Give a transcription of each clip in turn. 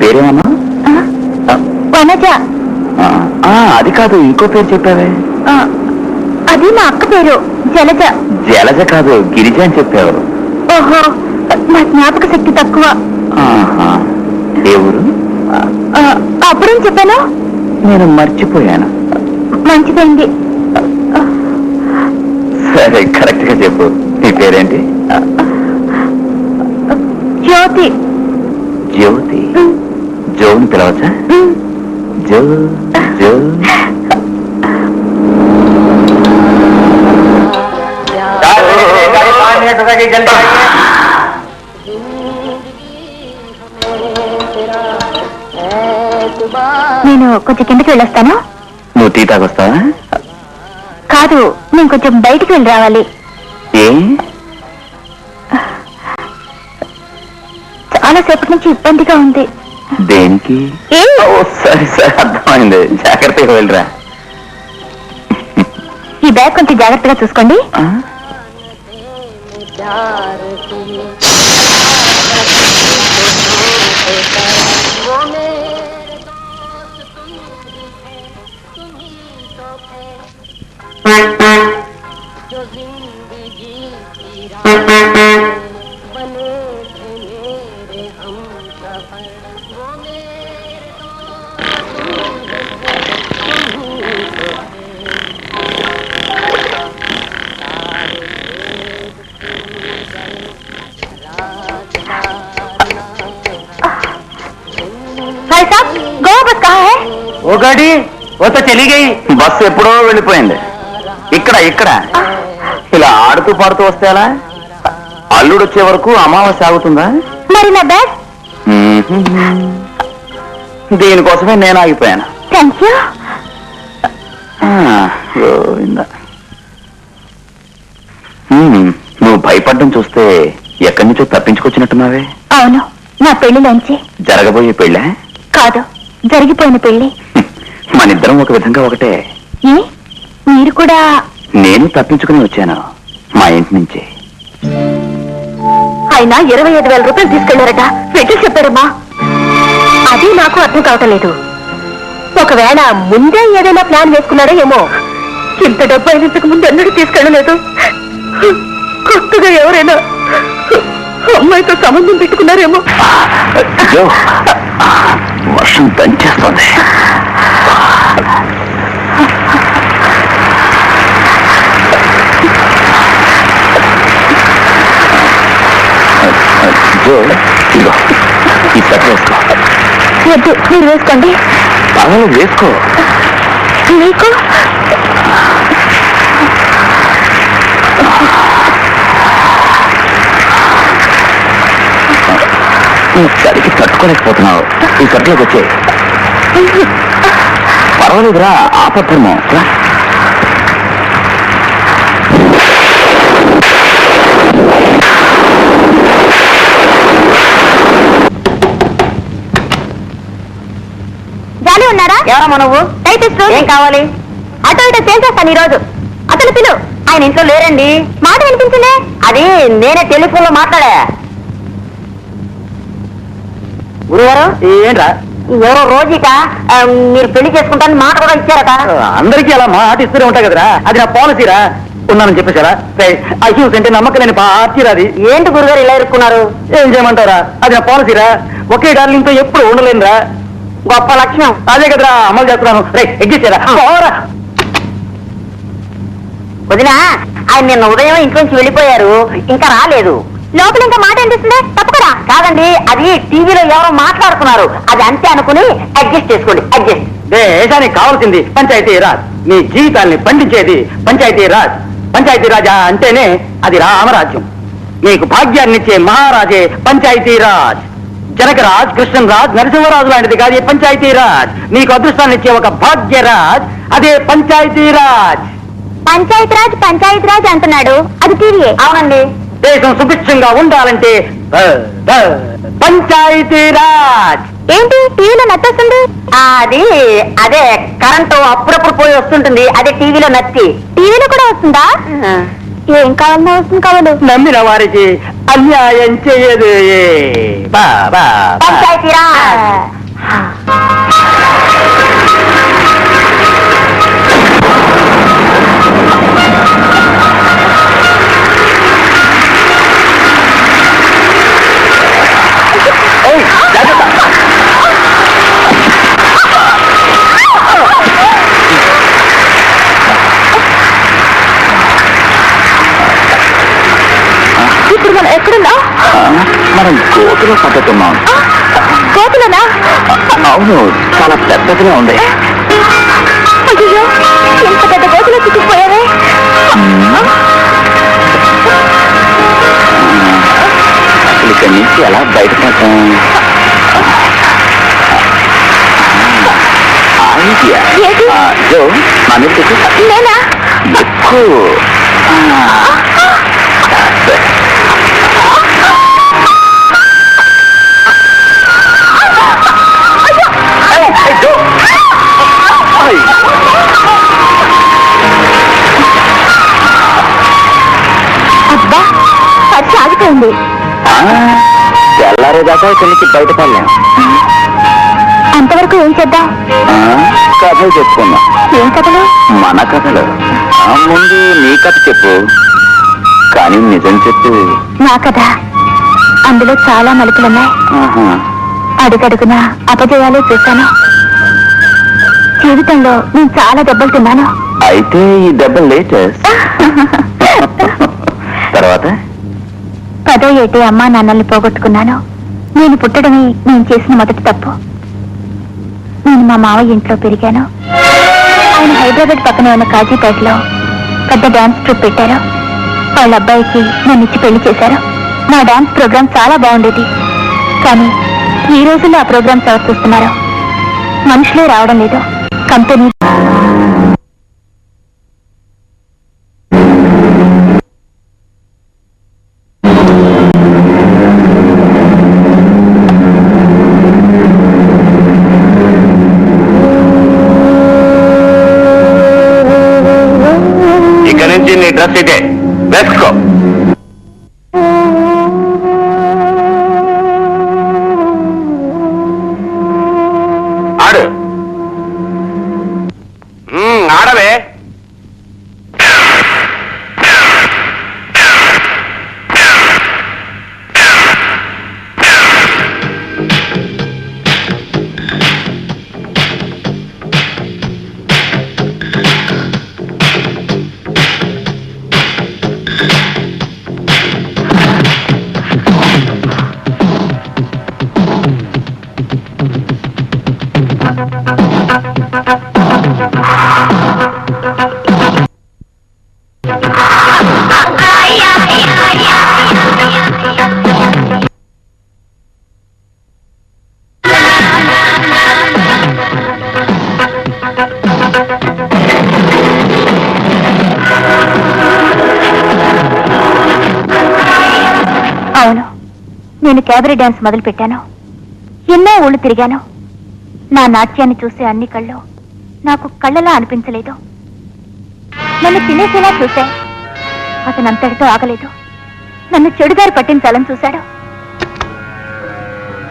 పేరేమన్నా? వనజ. అది కాదు, ఇంకో పేరు చెప్పావే. అది మా అక్క పేరు, జలజ. జలజ కాదు, గిరిజ అని చెప్పావు. ఓహో, నా జ్ఞాపక శక్తి తక్కువ. ఏ ఊరు? అప్పుడేం చెప్పాను? నేను మర్చిపోయాను. మంచిదండి. సరే, కరెక్ట్ గా చెప్పు. నీ పేరేంటి? జ్యోతి. జ్యోతి. జోని పిలవచ్చా? జో జో. నేను కొంచెం కిందకి వెళ్ళొస్తాను. నువ్వు టీ తాగొస్తావా? కాదు, నేను కొంచెం బయటికి వెళ్ళి రావాలి. ఏ? చాలా సేపటి నుంచి ఇబ్బందిగా ఉంది. దేనికి? సరే సరే, అర్థమైంది. జాగ్రత్తగా వెళ్ళరా. ఈ బ్యాగ్ కొంచెం జాగ్రత్తగా చూసుకోండి. ఓ గాడి ఓతో చెలిగయి. బస్సు ఎప్పుడో వెళ్ళిపోయింది. ఇక్కడ ఇక్కడ ఇలా ఆడుతూ పాడుతూ వస్తే ఎలా? అల్లుడు వచ్చే వరకు అమావాస్య ఆగుతుందా? మరి నా బ్యాగ్? దీనికోసమే నేను ఆగిపోయాను. Thank you. నువ్వు భయపడ్డం చూస్తే ఎక్కడి నుంచో తప్పించుకొచ్చినట్టున్నావే. అవును, నా పెళ్లిలోంచి. జరగబోయే పెళ్ళే? కాదు, జరిగిపోయిన పెళ్లి. మనిద్దరం ఒక విధంగా ఒకటే. ఏ, మీరు కూడా? నేను తప్పించుకుని వచ్చాను మా ఇంటి నుంచి. ఆయన 25,000 రూపాయలు తీసుకెళ్లారట. పెట్టి చెప్పారమ్మా. అది నాకు అర్థం కావటం లేదు. ఒకవేళ ముందే ఏదైనా ప్లాన్ వేసుకున్నారో ఏమో. ఇంత డబ్బు అయిన ఇంతకు ముందు ఎన్నడూ తీసుకెళ్ళలేదు. కొత్తగా ఎవరైనా అమ్మాయితో సంబంధం పెట్టుకున్నారేమో. వర్షం దంచేస్తుంది. ఈ సట్ వేసుకో. వద్దు, మీరు వేసుకోండి. పర్వాలేదు, వేసుకో. మీకు చలికి తట్టుకోలేకపోతున్నావు. ఈ సట్లోకి వచ్చే. పర్వాలేదురా, ఆపత్రమో. జాలి ఉన్నారా? ఎవరమ్మా నువ్వు? టైపిస్ట్. ఏం కావాలి? అటో ఇటో చేసేస్తాను ఈరోజు. అతను పిలు. ఆయన ఇంట్లో లేరండి. మాట వినిపించలే. అది నేనే టెలిఫోన్ లో మాట్లాడా. గురువారు ఏంట్రా? ఎవరో రోజుక మీరు పెళ్లి చేసుకుంటారని మాట కూడా ఇచ్చారట. అందరికీ అలా మాట ఇస్తూనే ఉంటాయి కదరా. అది నా పాలసీరా. ఉన్నానని చెప్పేశారా? అహ్యూస్ అంటే నమ్మకం లేని పార్టీరా అది. ఏంటి గురుగారు ఇలా ఇరుక్కున్నారు? ఏం చేయమంటారా? అది నా పాలసీరా. ఒకే డార్లింగ్ తో ఎప్పుడు ఉండలేనురా. గొప్ప లక్షణం. అదే కదరా అమలు చేస్తున్నాను. రే ఎగ్గిచ్చారా? వదినా, ఆయన నిన్న ఉదయం ఇంట్లోంచి వెళ్ళిపోయారు, ఇంకా రాలేదు. లోపల ఇంకా మాట అనిపిస్తుంది. తప్పకరా? కాదండి, అది టీవీలో ఎవరో మాట్లాడుతున్నారు. అది అంతే అనుకుని అడ్జస్ట్ చేసుకోండి. అడ్జస్ట్. దేశానికి కావాల్సింది పంచాయతీ రాజ్. మీ జీవితాల్ని పండించేది పంచాయతీ రాజ్. పంచాయతీ రాజా అంటేనే అది రామరాజ్యం. మీకు భాగ్యాన్నిచ్చే మహారాజే పంచాయతీ రాజ్. జనకరాజ్, కృష్ణరాజ్, నరసింహరాజు లాంటిది కాదు పంచాయతీ రాజ్. మీకు అదృష్టాన్ని ఇచ్చే ఒక భాగ్యరాజ్, అదే పంచాయతీ రాజ్. పంచాయత్ రాజ్ అంటున్నాడు. అది టీవీ. అవునండి. దేశం సుభిక్షంగా ఉండాలంటే పంచాయతీ రాజ్. ఏంటి టీవీలో నచ్చొస్తుంది? అదే కరెంటు అప్పుడప్పుడు పోయి వస్తుంటుంది. అదే టీవీలో నచ్చి. టీవీలో కూడా వస్తుందా? ఏం కావాలన్నా వస్తుంది కావాలి. నమ్మిన వారికి అన్యాయం చేయదు. బా బా బా. ఏయ్, జాగ్రత్త. ఇప్పుడు మనం ఎక్కడున్నా? మనం గోతులో పట్టుతున్నాం. కోతులనా? అవును, చాలా పెద్దదిగా ఉంది. అయ్యో, ఎంత పెద్ద కోతులో చిక్కుపోయారే. అసలు ఇక్కడి నుంచి ఎలా బయటపడతాం? ఐడియా. ఏంటి? జో, నా మీద ఎక్కువ. నేనా? ఎక్కువ. అబ్బా, పచ్చి ఆగిపోయింది. తెల్లారేదాకా ఇక్కడి నుంచి బయటపడలేం. అంతవరకు ఏం చేద్దాం? కథలు చెప్పుకుందాం. ఏం కథలు? మన కథలు. ముందు నీ కథ చెప్పు, కానీ నిజం చెప్పు. నా కథ, అందులో చాలా మలుపులున్నాయి. అడుగడుగునా అపజయాలే చూశాను. జీవితంలో నేను చాలా దెబ్బలు తిన్నాను. అయితే ఈ దెబ్బ లేటెస్ట్. తర్వాత 10వ ఏటి అమ్మా నాన్నల్ని పోగొట్టుకున్నాను. నేను పుట్టడమే నేను చేసిన మొదటి తప్పు. నేను మా మావయ్య ఇంట్లో పెరిగాను. ఆయన హైదరాబాద్ పక్కనే ఉన్న కాజీపేటలో పెద్ద డాన్స్ ట్రూప్ పెట్టారు. వాళ్ళ అబ్బాయికి నన్ను ఇచ్చి పెళ్లి చేశారు. నా డాన్స్ ప్రోగ్రాం చాలా బాగుండేది. కానీ ఈ రోజుల్లో ఆ ప్రోగ్రామ్స్ ఎవరు చూస్తున్నారు? మనుషులే రావడం లేదు. కంపెనీ ఇక నుంచి నీ డ్రెస్ ఇదే వేసుకో. ఆడు ఆడవే. అవును, నేను క్యాబరే డాన్స్ మొదలు పెట్టాను. ఎన్నో ఊళ్ళు తిరిగాను. నా నాట్యాన్ని చూసే అన్ని కళ్ళు నాకు కళ్ళలా అనిపించలేదు. నన్ను తినేసేలా చూశా. అతను అంతటితో ఆగలేదు. నన్ను చెడుదారి పట్టించాలని చూశాడు.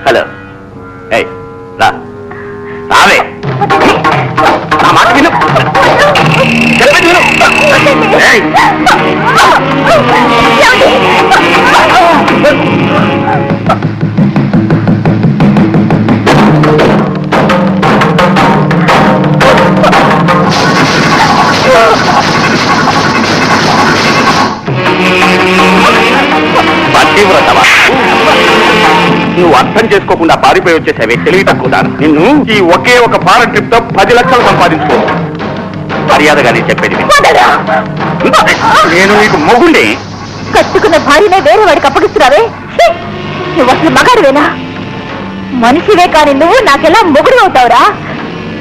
హలో, రావే. నా మాట విను. పతివ్రతవా? నువ్వు అర్థం చేసుకోకుండా పారిపోయి వచ్చేసావే తెలివి తక్కువదాను. నిన్ను ఈ ఒకే ఒక ఫారెన్ ట్రిప్ తో 10 లక్షలు సంపాదించుకో. మర్యాదగా నేను చెప్పేది నేను నీకు మొగుండి. కట్టుకున్న భార్యనే వేరే వాడికి అప్పగిస్తున్నావే. నువ్వు అసలు మగాడువేనా? మనిషివే కానీ నువ్వు నాకెలా మొగుడు అవుతావురా?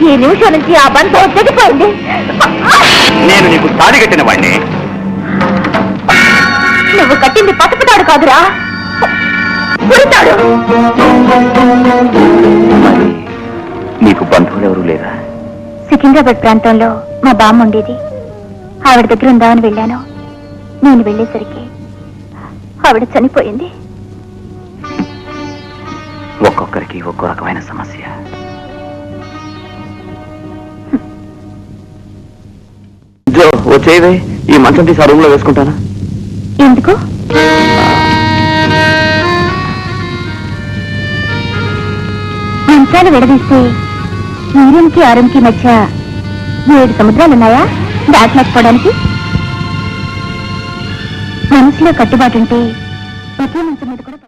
ఈ నిమిషం నుంచి ఆ బంధం తెగిపోయింది. నేను నీకు తాడి కట్టిన వాడిని. నువ్వు కట్టింది పసుపుతాడు కాదురా, పుడతాడు. నీకు బంధువులు ఎవరు లేరా? సికింద్రాబాద్ ప్రాంతంలో మా బామ్మ ఉండేది. ఆవిడ దగ్గర ఉందామని వెళ్ళాను. నేను వెళ్ళేసరికి ఆవిడ చనిపోయింది. ఒక్కొక్కరికి ఒక్కో రకమైన సమస్య. జో వచ్చేవే, ఈ మంచం తీసి ఆ రూమ్ లో వేసుకుంటానా? ఎందుకు? మంచాలు విడదీస్తే ఈ రూమ్కి ఆ రూమ్కి మధ్య 7 సముద్రాలున్నాయా దాటలేకపోవడానికి? మనసులో కట్టుబాటుంటే ఒకే మంచం మీద కూడా